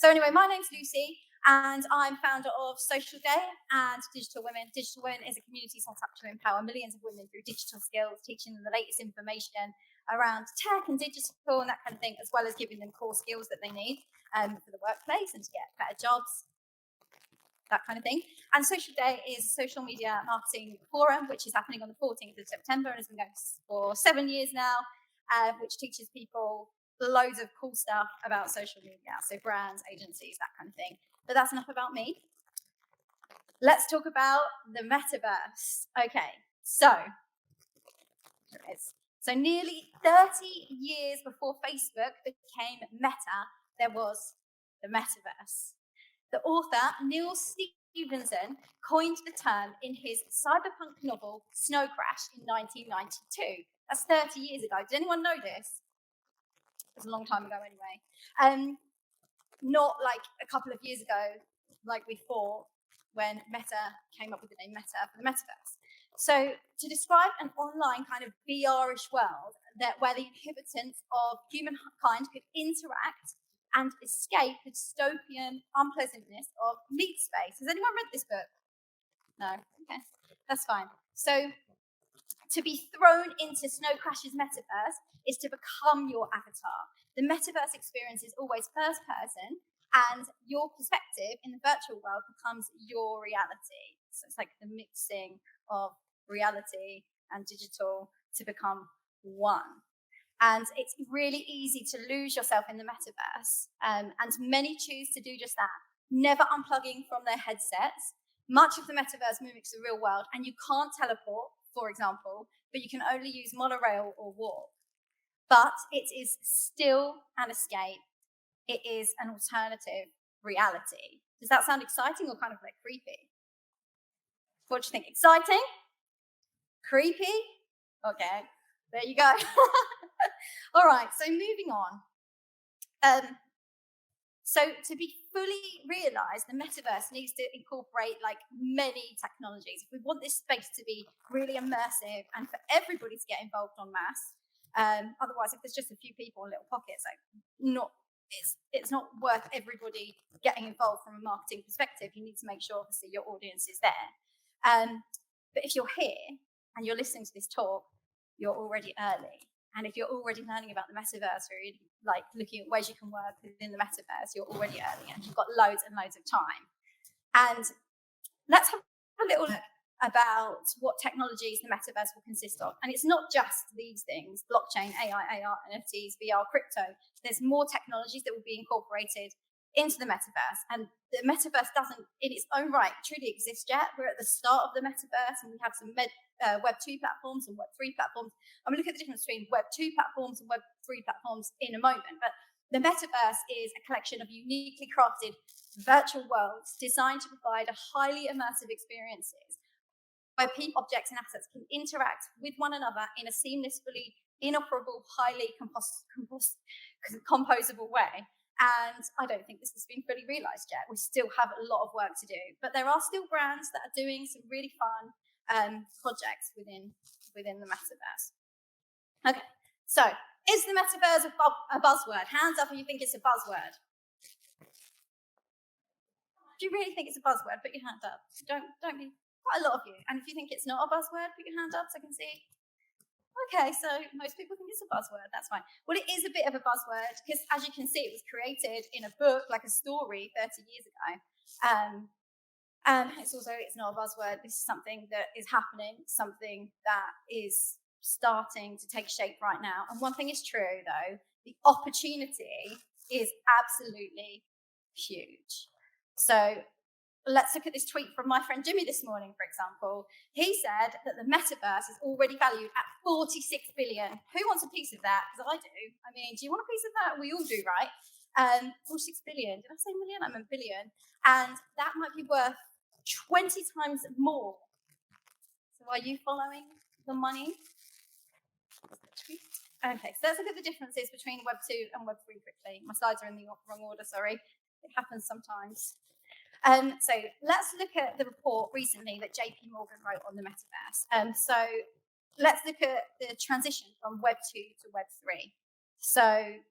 So anyway, my name's Lucy, and I'm founder of Social Day and Digital Women. Digital Women is a community set up to empower millions of women through digital skills, teaching them the latest information around tech and digital and that kind of thing, as well as giving them core skills that they need for the workplace and to get better jobs, that kind of thing. And Social Day is a social media marketing forum, which is happening on the 14th of September and has been going for 7 years now, which teaches people loads of cool stuff about social media, so brands, agencies, that kind of thing. But that's enough about me. Let's talk about the metaverse. Okay, so here it is. So nearly 30 years before Facebook became Meta, there was the metaverse. The author, Neil Stephenson, coined the term in his cyberpunk novel, Snow Crash, in 1992. That's 30 years ago. Did anyone know this? It was a long time ago anyway. Not like a couple of years ago, like we thought, when Meta came up with the name Meta for the metaverse. So to describe an online kind of VR-ish world where the inhabitants of humankind could interact and escape the dystopian unpleasantness of meat space. Has anyone read this book? No? Okay, that's fine. So to be thrown into Snow Crash's metaverse is to become your avatar. The metaverse experience is always first person, and your perspective in the virtual world becomes your reality. So it's like the mixing of reality and digital to become one. And it's really easy to lose yourself in the metaverse, and many choose to do just that, never unplugging from their headsets. Much of the metaverse mimics the real world, and you can't teleport, for example, but you can only use monorail or walk. But it is still an escape. It is an alternative reality. Does that sound exciting or kind of like creepy? What do you think? Exciting? Creepy? Okay, there you go. All right, so moving on. So to be fully realized, the metaverse needs to incorporate like many technologies. If we want this space to be really immersive and for everybody to get involved en masse, otherwise, if there's just a few people in little pockets, like it's not worth everybody getting involved from a marketing perspective. You need to make sure, obviously, your audience is there. But if you're here and you're listening to this talk, you're already early. And if you're already learning about the metaverse or like looking at ways you can work within the metaverse, you're already early and you've got loads and loads of time. And let's have a little look about what technologies the metaverse will consist of. And it's not just these things, blockchain, AI, AR, NFTs, VR, crypto. There's more technologies that will be incorporated into the metaverse. And the metaverse doesn't, in its own right, truly exist yet. We're at the start of the metaverse, and we have some Web 2 platforms and Web 3 platforms. I'm going to look at the difference between Web 2 platforms and Web 3 platforms in a moment. But the metaverse is a collection of uniquely crafted virtual worlds designed to provide a highly immersive experiences where people, objects, and assets can interact with one another in a seamlessly interoperable, highly composable way. And I don't think this has been fully realized yet. We still have a lot of work to do, but there are still brands that are doing some really fun projects within the metaverse. Okay, so is the metaverse a buzzword? Hands up if you think it's a buzzword. Do you really think it's a buzzword? Put your hand up. Don't be, quite a lot of you. And if you think it's not a buzzword, put your hand up so I can see. Okay, so most people think it's a buzzword, that's fine. Well, it is a bit of a buzzword because, as you can see, it was created in a book, like a story 30 years ago. It's not a buzzword. This is something that is happening, something that is starting to take shape right now. And one thing is true, though, the opportunity is absolutely huge. So let's look at this tweet from my friend Jimmy this morning, for example. He said that the metaverse is already valued at 46 billion. Who wants a piece of that? Because I do. I mean, do you want a piece of that? We all do, right? 46 billion. Did I say million? I meant billion. And that might be worth 20 times more. So are you following the money? Okay, so let's look at the differences between Web 2 and Web 3 quickly. My slides are in the wrong order, sorry. It happens sometimes. So let's look at the report recently that JP Morgan wrote on the metaverse. So let's look at the transition from Web 2 to Web 3. So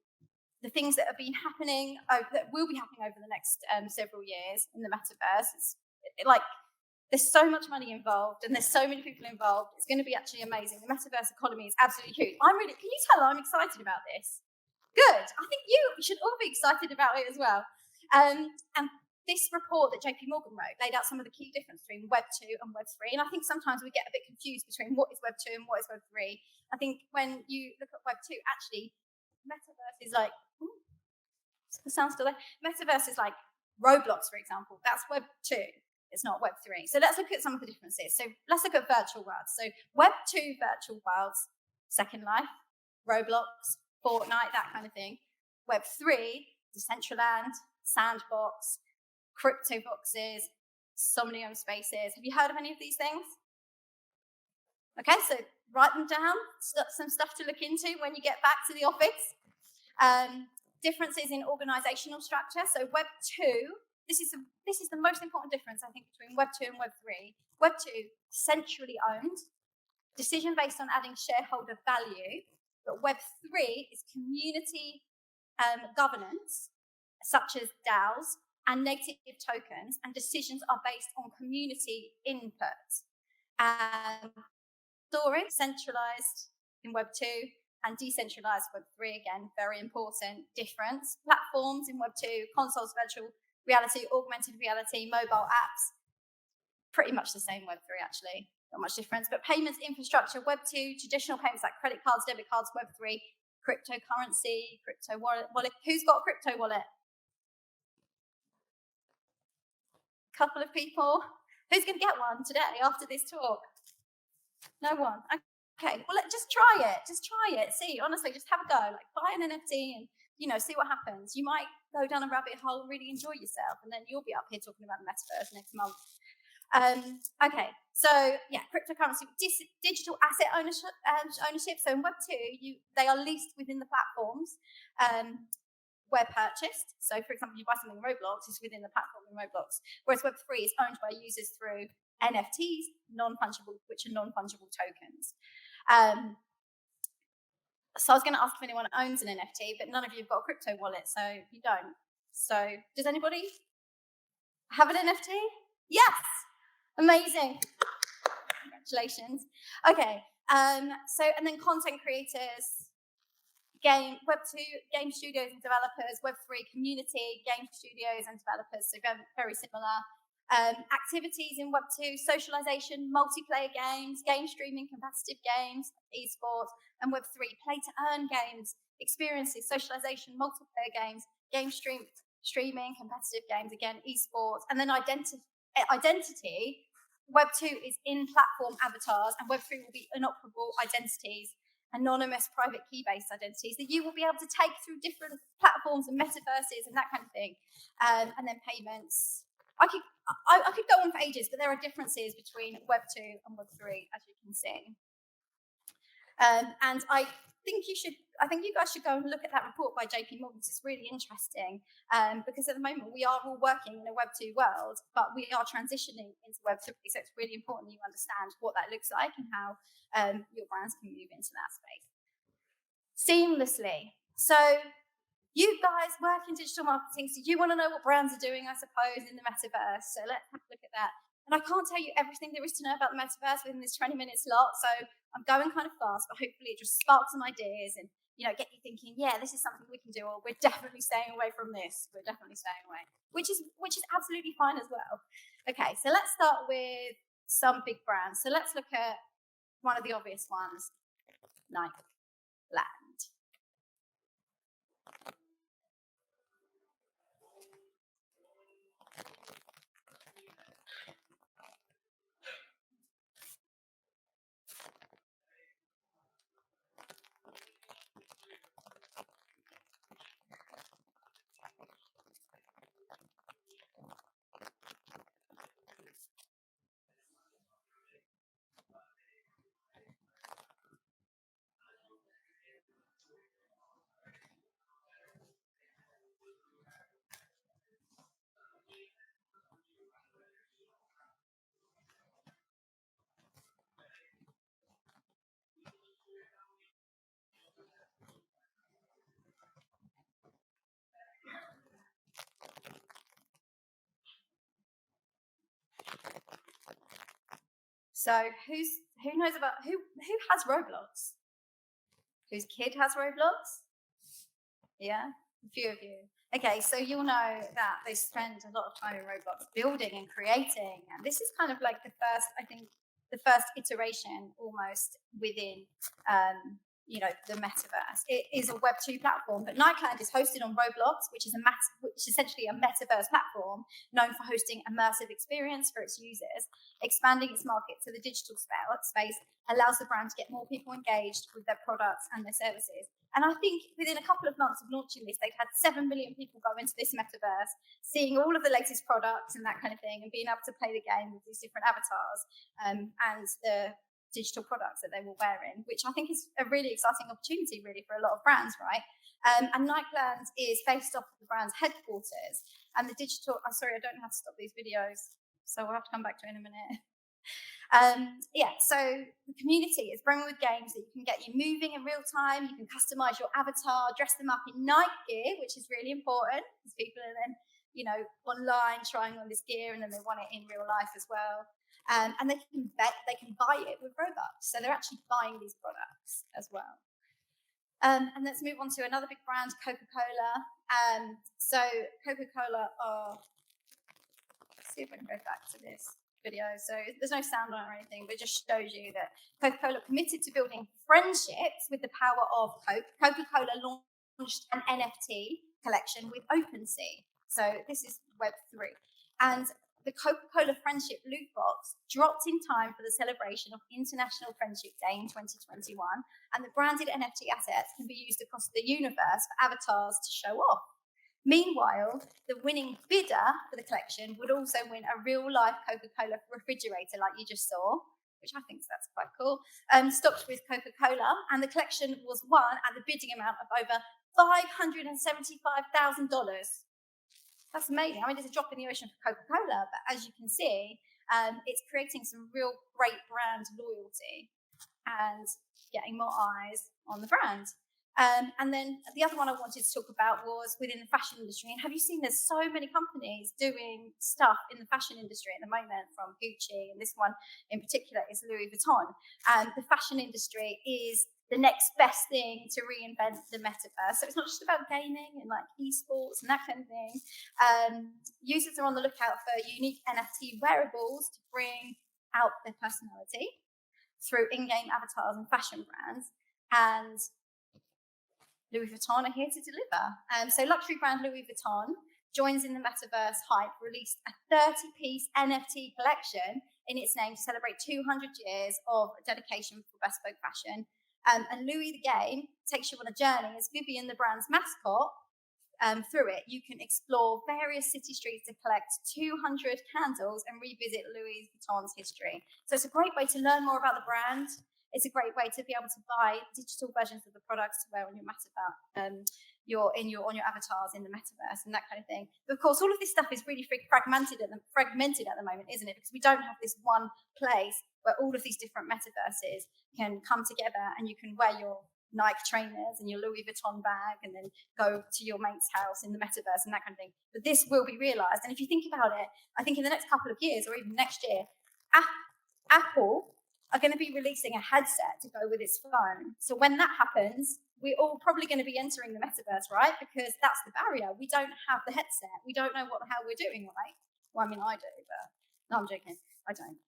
the things that have been happening, that will be happening over the next several years in the metaverse. It's like, there's so much money involved and there's so many people involved. It's going to be actually amazing. The metaverse economy is absolutely huge. Can you tell I'm excited about this? Good. I think you should all be excited about it as well. And this report that JP Morgan wrote laid out some of the key difference between Web 2 and Web 3. And I think sometimes we get a bit confused between what is Web 2 and what is Web 3. I think when you look at Web 2, actually, metaverse is like, the sound's still there. Metaverse is like Roblox, for example. That's Web 2. It's not Web 3. So let's look at some of the differences. So let's look at virtual worlds. So Web 2 virtual worlds, Second Life, Roblox, Fortnite, that kind of thing. Web 3, Decentraland, Sandbox, crypto boxes, Somnium spaces. Have you heard of any of these things? Okay, so write them down. Some stuff to look into when you get back to the office. Differences in organizational structure. So Web 2, this is the most important difference, I think, between Web 2 and Web 3. Web 2, centrally owned, decision based on adding shareholder value. But Web 3 is community governance, such as DAOs and native tokens, and decisions are based on community input. Story, centralized in Web 2 and decentralized Web 3, again, very important difference. Platforms in Web 2, consoles, virtual reality, augmented reality, mobile apps, pretty much the same Web 3 actually, not much difference. But payments infrastructure, Web 2, traditional payments like credit cards, debit cards, Web 3, cryptocurrency, crypto wallet. Who's got a crypto wallet? Couple of people. Who's going to get one today after this talk? No one. Okay, well, just try it. Just try it. See, honestly, just have a go. Like, buy an NFT and, see what happens. You might go down a rabbit hole and really enjoy yourself, and then you'll be up here talking about the metaverse next month. Okay, so yeah, cryptocurrency, digital asset ownership. So in Web 2, they are leased within the platforms where purchased. So for example, you buy something in Roblox, it's within the platform in Roblox. Whereas Web 3 is owned by users through NFTs, which are non-fungible tokens. So I was going to ask if anyone owns an NFT, but none of you have got a crypto wallet, so you don't. So does anybody have an NFT? Yes, amazing. Congratulations. Okay, and then content creators, Web 2, game studios and developers, Web 3, community, game studios and developers, so very, very similar. Activities in Web 2, socialization, multiplayer games, game streaming, competitive games, esports, and Web 3, play to earn games, experiences, socialization, multiplayer games, game streaming, competitive games, again, esports, and then identity. Web 2 is in-platform avatars, and Web 3 will be inoperable identities, anonymous private key-based identities that you will be able to take through different platforms and metaverses and that kind of thing, and then payments. I could go on for ages, but there are differences between Web 2 and Web 3, as you can see. And I think you guys should go and look at that report by JP Morgan. It's really interesting because at the moment we are all working in a Web 2 world, but we are transitioning into Web 3. So it's really important that you understand what that looks like and how your brands can move into that space seamlessly. So you guys work in digital marketing, so you want to know what brands are doing, I suppose, in the metaverse. So let's have a look at that. And I can't tell you everything there is to know about the metaverse within this 20-minute slot, so I'm going kind of fast, but hopefully it just sparks some ideas and get you thinking, yeah, this is something we can do, or we're definitely staying away from this. We're definitely staying away, which is absolutely fine as well. Okay, so let's start with some big brands. So let's look at one of the obvious ones, Nike. So who knows about who has Roblox? Whose kid has Roblox? Yeah, a few of you. Okay, so you'll know that they spend a lot of time in Roblox building and creating, and this is kind of like the first, I think, the first iteration almost within, the metaverse. It is a Web2 platform, but Nightland is hosted on Roblox, which is essentially a metaverse platform known for hosting immersive experience for its users, expanding its market to the digital space allows the brand to get more people engaged with their products and their services. And I think within a couple of months of launching this, they've had 7 million people go into this metaverse, seeing all of the latest products and that kind of thing, and being able to play the game with these different avatars and the digital products that they were wearing, which I think is a really exciting opportunity, really, for a lot of brands, right? And Nightland is based off of the brand's headquarters. And the digital, sorry, I don't know how to stop these videos, so we'll have to come back to it in a minute. So the community is brimming with games that you can get you moving in real time. You can customize your avatar, dress them up in night gear, which is really important because people are then, online trying on this gear, and then they want it in real life as well. And they can buy it with Robux, so they're actually buying these products as well. And let's move on to another big brand, Coca-Cola. So Coca-Cola are. Let's see if I can go back to this video. So there's no sound on it or anything, but it just shows you that Coca-Cola committed to building friendships with the power of Coke. Coca-Cola launched an NFT collection with OpenSea. So this is Web3. And the Coca-Cola Friendship Loot Box dropped in time for the celebration of International Friendship Day in 2021. And the branded NFT assets can be used across the universe for avatars to show off. Meanwhile, the winning bidder for the collection would also win a real-life Coca-Cola refrigerator, like you just saw, which I think that's quite cool, stocked with Coca-Cola, and the collection was won at the bidding amount of over $575,000. That's amazing. I mean, it's a drop in the ocean for Coca-Cola, but as you can see, it's creating some real great brand loyalty and getting more eyes on the brand. And then the other one I wanted to talk about was within the fashion industry. And have you seen there's so many companies doing stuff in the fashion industry at the moment, from Gucci, and this one in particular is Louis Vuitton. And the fashion industry is the next best thing to reinvent the metaverse. So it's not just about gaming and like esports and that kind of thing. Users are on the lookout for unique NFT wearables to bring out their personality through in-game avatars and fashion brands. And Louis Vuitton are here to deliver. So luxury brand Louis Vuitton joins in the metaverse hype, released a 30-piece NFT collection in its name to celebrate 200 years of dedication for bespoke fashion. And Louis the game takes you on a journey as Vivian, the brand's mascot. Through it, you can explore various city streets to collect 200 candles and revisit Louis Vuitton's history. So it's a great way to learn more about the brand. It's a great way to be able to buy digital versions of the products to wear on your on your avatars in the metaverse and that kind of thing. But of course, all of this stuff is really fragmented at the moment, isn't it? Because we don't have this one place where all of these different metaverses can come together, and you can wear your Nike trainers and your Louis Vuitton bag and then go to your mate's house in the metaverse and that kind of thing. But this will be realized. And if you think about it, I think in the next couple of years or even next year, Apple are going to be releasing a headset to go with its phone. So when that happens, we're all probably going to be entering the metaverse, right? Because that's the barrier. We don't have the headset. We don't know what the hell we're doing, right? Well, I mean, I do, but no, I'm joking. I don't.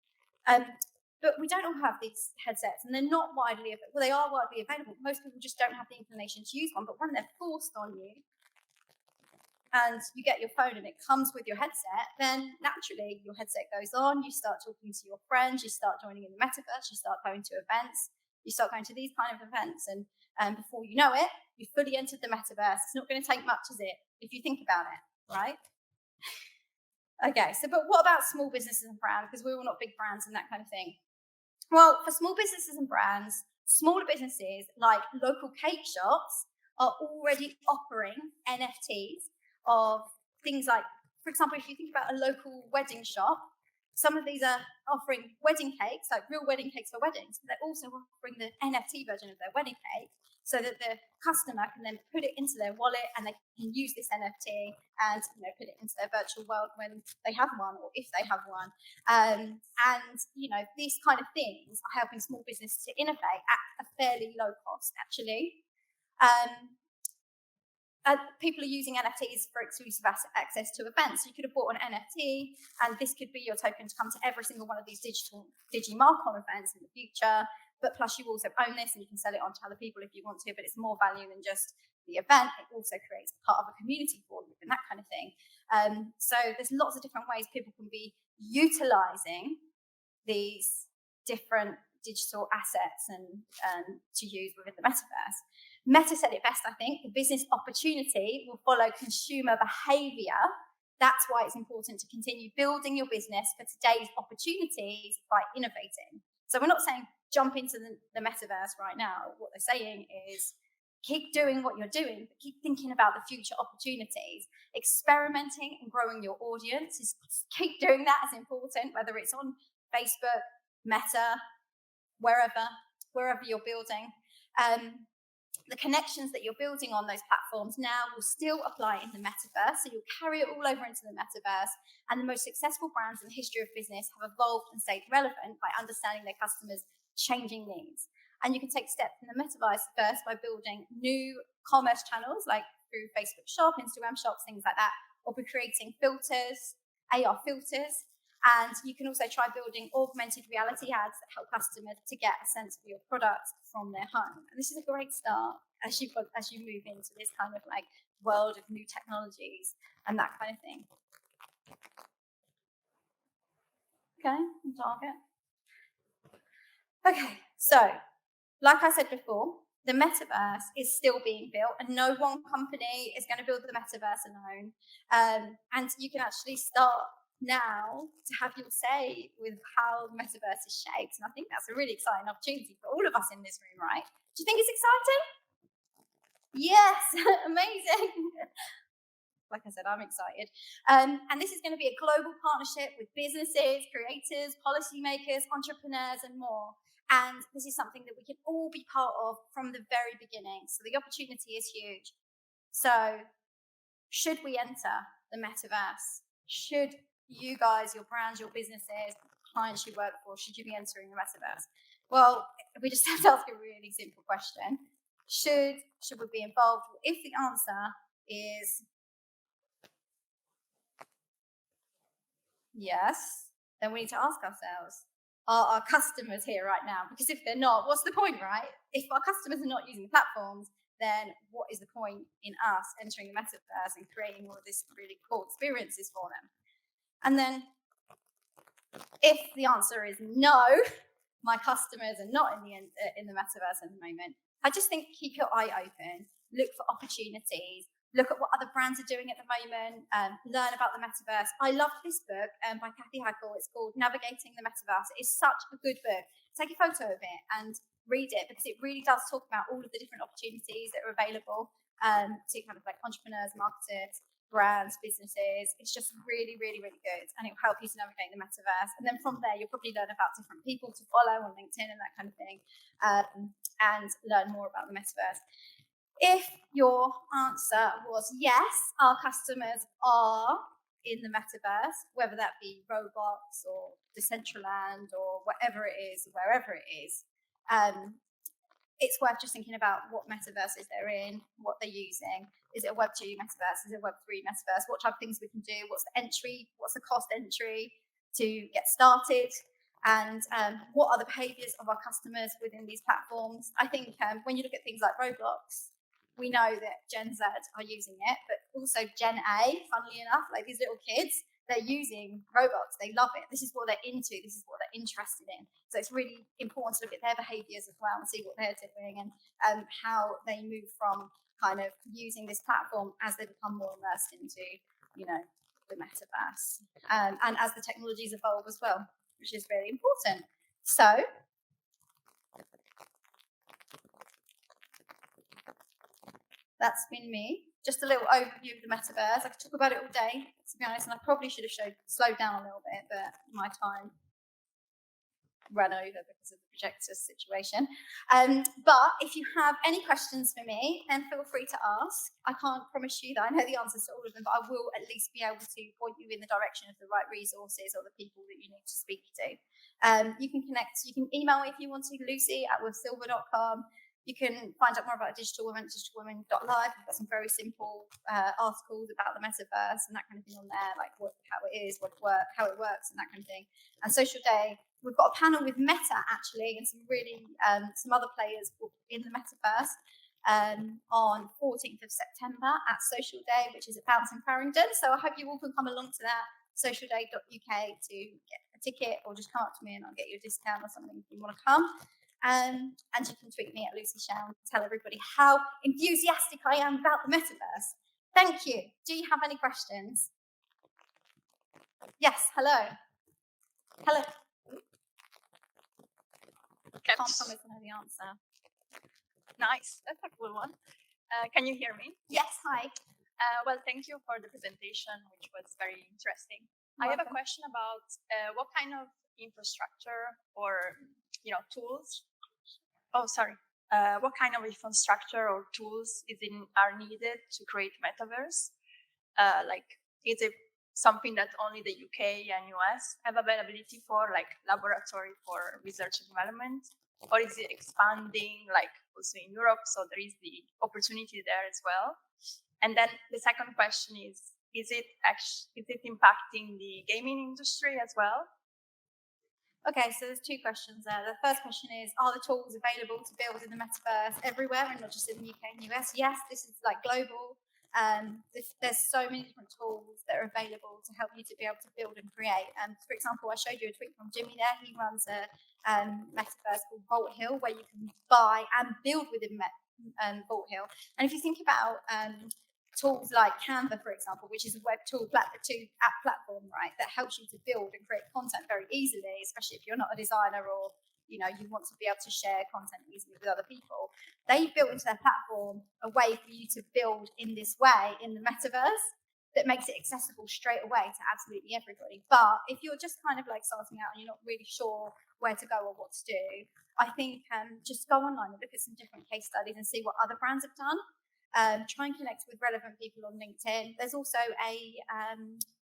But we don't all have these headsets, and they're not widely available. Well, they are widely available. Most people just don't have the inclination to use one. But when they're forced on you, and you get your phone and it comes with your headset, then naturally your headset goes on, you start talking to your friends, you start joining in the metaverse, you start going to events, you start going to these kind of events, and before you know it, you've fully entered the metaverse. It's not going to take much, is it, if you think about it, right? Okay, so but what about small businesses and brands? Because we're all not big brands and that kind of thing. Well, for small businesses and brands, smaller businesses like local cake shops are already offering NFTs of things like, for example, if you think about a local wedding shop, Some of these are offering wedding cakes, like real wedding cakes for weddings, but they're also offering the NFT version of their wedding cake so that the customer can then put it into their wallet and they can use this NFT and put it into their virtual world when they have one or if they have one. And these kind of things are helping small businesses to innovate at a fairly low cost, actually. People are using NFTs for exclusive access to events. You could have bought an NFT, and this could be your token to come to every single one of these digital DigiMarcon events in the future. But plus, you also own this, and you can sell it on to other people if you want to. But it's more value than just the event. It also creates part of a community for you and that kind of thing. So there's lots of different ways people can be utilizing these different digital assets and to use within the metaverse. Meta said it best, I think. The business opportunity will follow consumer behavior. That's why it's important to continue building your business for today's opportunities by innovating. So we're not saying jump into the metaverse right now. What they're saying is keep doing what you're doing, but keep thinking about the future opportunities. Experimenting and growing your audience keep doing that is important, whether it's on Facebook, Meta, wherever you're building. The connections that you're building on those platforms now will still apply in the metaverse, so you'll carry it all over into the metaverse, and the most successful brands in the history of business have evolved and stayed relevant by understanding their customers' changing needs. And you can take steps in the metaverse first by building new commerce channels like through Facebook Shop, Instagram Shops, things like that, or by creating filters, AR filters. And you can also try building augmented reality ads that help customers to get a sense of your product from their home. And this is a great start as you move into this kind of like world of new technologies and that kind of thing. Okay, target. Okay, so like I said before, the metaverse is still being built, and no one company is going to build the metaverse alone. And you can actually start now to have your say with how the metaverse is shaped. And I think that's a really exciting opportunity for all of us in this room, right? Do you think it's exciting? Yes, amazing. Like I said, I'm excited. And this is going to be a global partnership with businesses, creators, policymakers, entrepreneurs, and more. And this is something that we can all be part of from the very beginning. So the opportunity is huge. So should we enter the metaverse? Should you guys, your brands, your businesses, clients you work for, should you be entering the metaverse? Well, we just have to ask a really simple question. Should we be involved? If the answer is yes, then we need to ask ourselves, are our customers here right now? Because if they're not, what's the point, right? If our customers are not using the platforms, then what is the point in us entering the metaverse and creating all of these really cool experiences for them? And then if the answer is no, my customers are not in the metaverse at the moment, I just think keep your eye open, look for opportunities, look at what other brands are doing at the moment, learn about the metaverse. I love this book by Kathy Hackle. It's called Navigating the Metaverse. It's such a good book. Take a photo of it and read it, because it really does talk about all of the different opportunities that are available to kind of like entrepreneurs, marketers, brands, businesses. It's just really, really, really good, and it will help you to navigate the metaverse. And then from there, you'll probably learn about different people to follow on LinkedIn and that kind of thing, and learn more about the metaverse. If your answer was yes, our customers are in the metaverse, whether that be Roblox or Decentraland or whatever it is, wherever it is, it's worth just thinking about what metaverses they're in, what they're using. Is it a Web 2 metaverse? Is it a Web 3 metaverse? What type of things we can do? What's the entry? What's the cost entry to get started? And what are the behaviors of our customers within these platforms? I think when you look at things like Roblox, we know that Gen Z are using it, but also Gen A, funnily enough, like these little kids, they're using Roblox. They love it. This is what they're into. This is what they're interested in. So it's really important to look at their behaviors as well and see what they're doing and how they move from kind of using this platform as they become more immersed into, the metaverse. And as the technologies evolve as well, which is very important. So that's been me. just a little overview of the metaverse. I could talk about it all day, to be honest, and I probably should have slowed down a little bit, but my time ran over because of the projector situation. But if you have any questions for me, then feel free to ask. I can't promise you that I know the answers to all of them, but I will at least be able to point you in the direction of the right resources or the people that you need to speak to. You can connect, you can email me if you want to, lucy@willsilver.com. You can find out more about Digital Women at digitalwomen.live. We've got some very simple articles about the metaverse and that kind of thing on there, like how it is, how it works, and that kind of thing. And Social Day, we've got a panel with Meta actually, and some really some other players in the metaverse on 14th of September at Social Day, which is at Bounce in Farringdon. So I hope you all can come along to that. Socialday.uk to get a ticket, or just come up to me and I'll get you a discount or something if you want to come. And you can tweet me at Lucy Shaw and tell everybody how enthusiastic I am about the metaverse. Thank you. Do you have any questions? Yes, hello. Hello. Can't promise I know the answer. Nice, that's a cool one. Can you hear me? Yes, hi. Well, thank you for the presentation, which was very interesting. You're I have a welcome. question about what kind of infrastructure or tools. Oh, sorry. What kind of infrastructure or tools are needed to create metaverse? Like, is it something that only the UK and US have availability for, like laboratory for research and development? Or is it expanding, like also in Europe? So there is the opportunity there as well. And then the second question is it impacting the gaming industry as well? Okay, so there's two questions there. The first question is, are the tools available to build in the metaverse everywhere and not just in the UK and US? Yes, this is like global. There's so many different tools that are available to help you to be able to build and create. For example, I showed you a tweet from Jimmy there. He runs a metaverse called Vault Hill, where you can buy and build within Vault Hill. And if you think about tools like Canva, for example, which is a web tool app platform, right, that helps you to build and create content very easily, especially if you're not a designer or you want to be able to share content easily with other people. They've built into their platform a way for you to build in this way in the metaverse that makes it accessible straight away to absolutely everybody. But if you're just kind of like starting out and you're not really sure where to go or what to do, I think just go online and look at some different case studies and see what other brands have done. Try and connect with relevant people on LinkedIn. There's also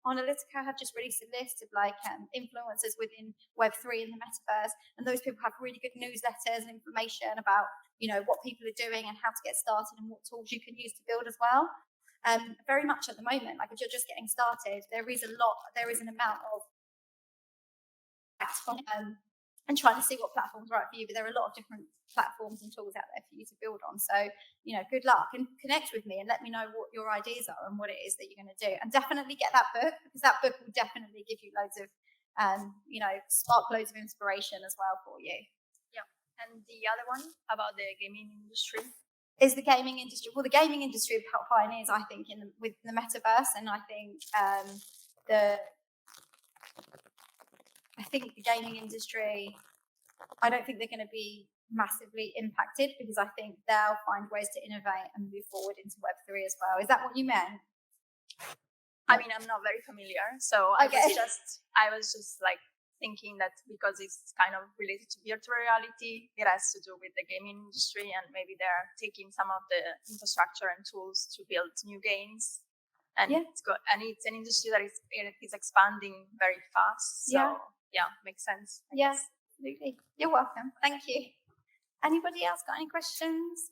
Analytica have just released a list of like influencers within Web3 in the metaverse, and those people have really good newsletters and information about what people are doing and how to get started and what tools you can use to build as well. Very much at the moment, like if you're just getting started, there is an amount of and trying to see what platform's right for you. But there are a lot of different platforms and tools out there for you to build on. So, good luck and connect with me and let me know what your ideas are and what it is that you're going to do. And definitely get that book, because that book will definitely give you loads of, spark loads of inspiration as well for you. Yeah. And the other one about the gaming industry? Is the gaming industry. Well, the gaming industry pioneers, I think, with the metaverse, and I think the gaming industry, I don't think they're going to be massively impacted, because I think they'll find ways to innovate and move forward into Web3 as well. Is that what you meant? I mean, I'm not very familiar, so okay. I was just like thinking that because it's kind of related to virtual reality, it has to do with the gaming industry, and maybe they're taking some of the infrastructure and tools to build new games. And it's good, and it's an industry that is expanding very fast. So makes sense. Yes, absolutely. You're welcome. Thank you. Anybody else got any questions?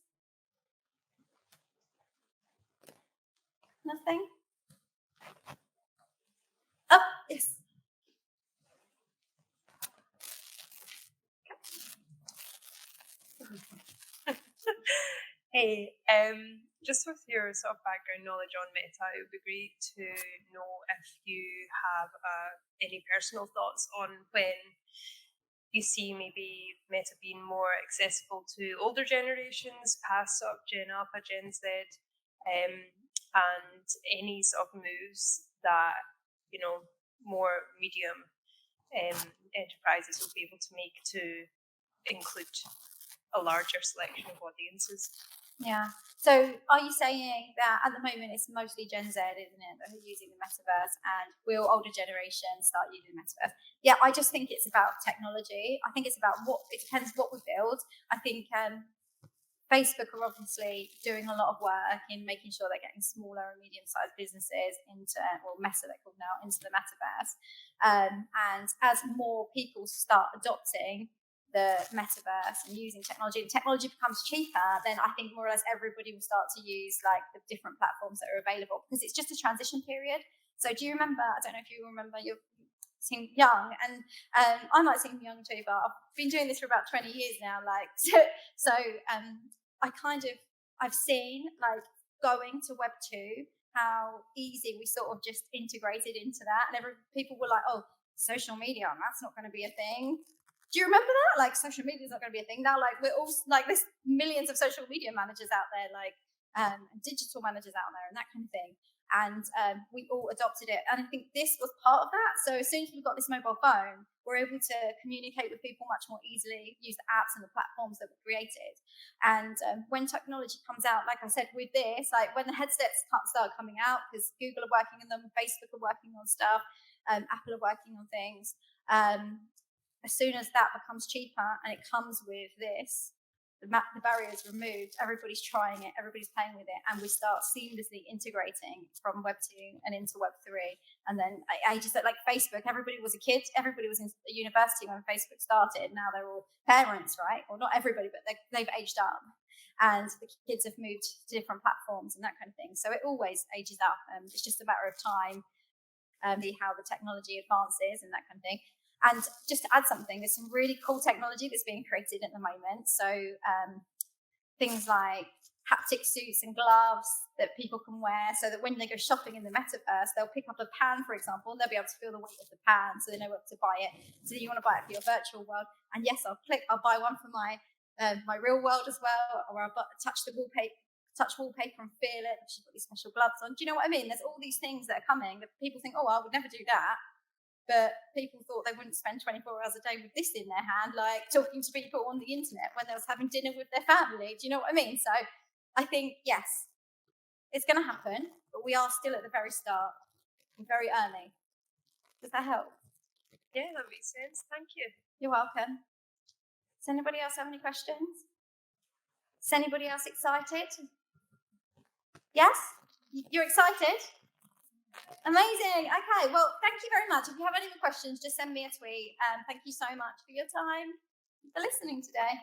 Nothing? Oh, yes. Hey, just with your sort of background knowledge on Meta, it would be great to know if you have any personal thoughts on when you see maybe Meta being more accessible to older generations, past sort of Gen Alpha, Gen Z, and any sort of moves that, more medium enterprises will be able to make to include a larger selection of audiences. Yeah. So are you saying that at the moment it's mostly Gen Z, isn't it, that are using the metaverse, and will older generations start using the metaverse? Yeah, I just think it's about technology. I think it's about it depends what we build. I think Facebook are obviously doing a lot of work in making sure they're getting smaller and medium-sized businesses into, or Meta they're called now, into the metaverse. And as more people start adopting the metaverse and using technology, and technology becomes cheaper, then I think more or less everybody will start to use like the different platforms that are available, because it's just a transition period. So do you remember, I don't know if you remember, you seem young, and I might seem young too, but I've been doing this for about 20 years now, like, so I've seen, like, going to Web 2, how easy we sort of just integrated into that, and people were like, oh, social media, that's not going to be a thing. Do you remember that? Like, social media is not going to be a thing now. Like, we're all like, there's millions of social media managers out there, like, digital managers out there, and that kind of thing. And we all adopted it. And I think this was part of that. So as soon as we've got this mobile phone, we're able to communicate with people much more easily, use the apps and the platforms that were created. And when technology comes out, like I said, with this, like when the headsets start coming out, because Google are working on them, Facebook are working on stuff, Apple are working on things. As soon as that becomes cheaper and it comes with this, the barrier is removed, everybody's trying it, everybody's playing with it, and we start seamlessly integrating from Web 2 and into Web 3. And then ages like Facebook, everybody was a kid, everybody was in university when Facebook started. Now they're all parents, right? Or not everybody, but they've aged up. And the kids have moved to different platforms and that kind of thing. So it always ages up. It's just a matter of time, see how the technology advances and that kind of thing. And just to add something, there's some really cool technology that's being created at the moment. So things like haptic suits and gloves that people can wear, so that when they go shopping in the metaverse, they'll pick up a pan, for example, and they'll be able to feel the weight of the pan, so they know what to buy it. So you want to buy it for your virtual world, and yes, I'll buy one for my real world as well, or I'll touch wallpaper and feel it. She's got these special gloves on. Do you know what I mean? There's all these things that are coming that people think, oh, I would never do that. But people thought they wouldn't spend 24 hours a day with this in their hand, like talking to people on the internet when they was having dinner with their family. Do you know what I mean? So I think, yes, it's going to happen, but we are still at the very start, very early. Does that help? Yeah, that makes sense. Thank you. You're welcome. Does anybody else have any questions? Is anybody else excited? Yes? You're excited? Amazing. Okay, well, thank you very much. If you have any more questions, just send me a tweet. Thank you so much for your time, for listening today.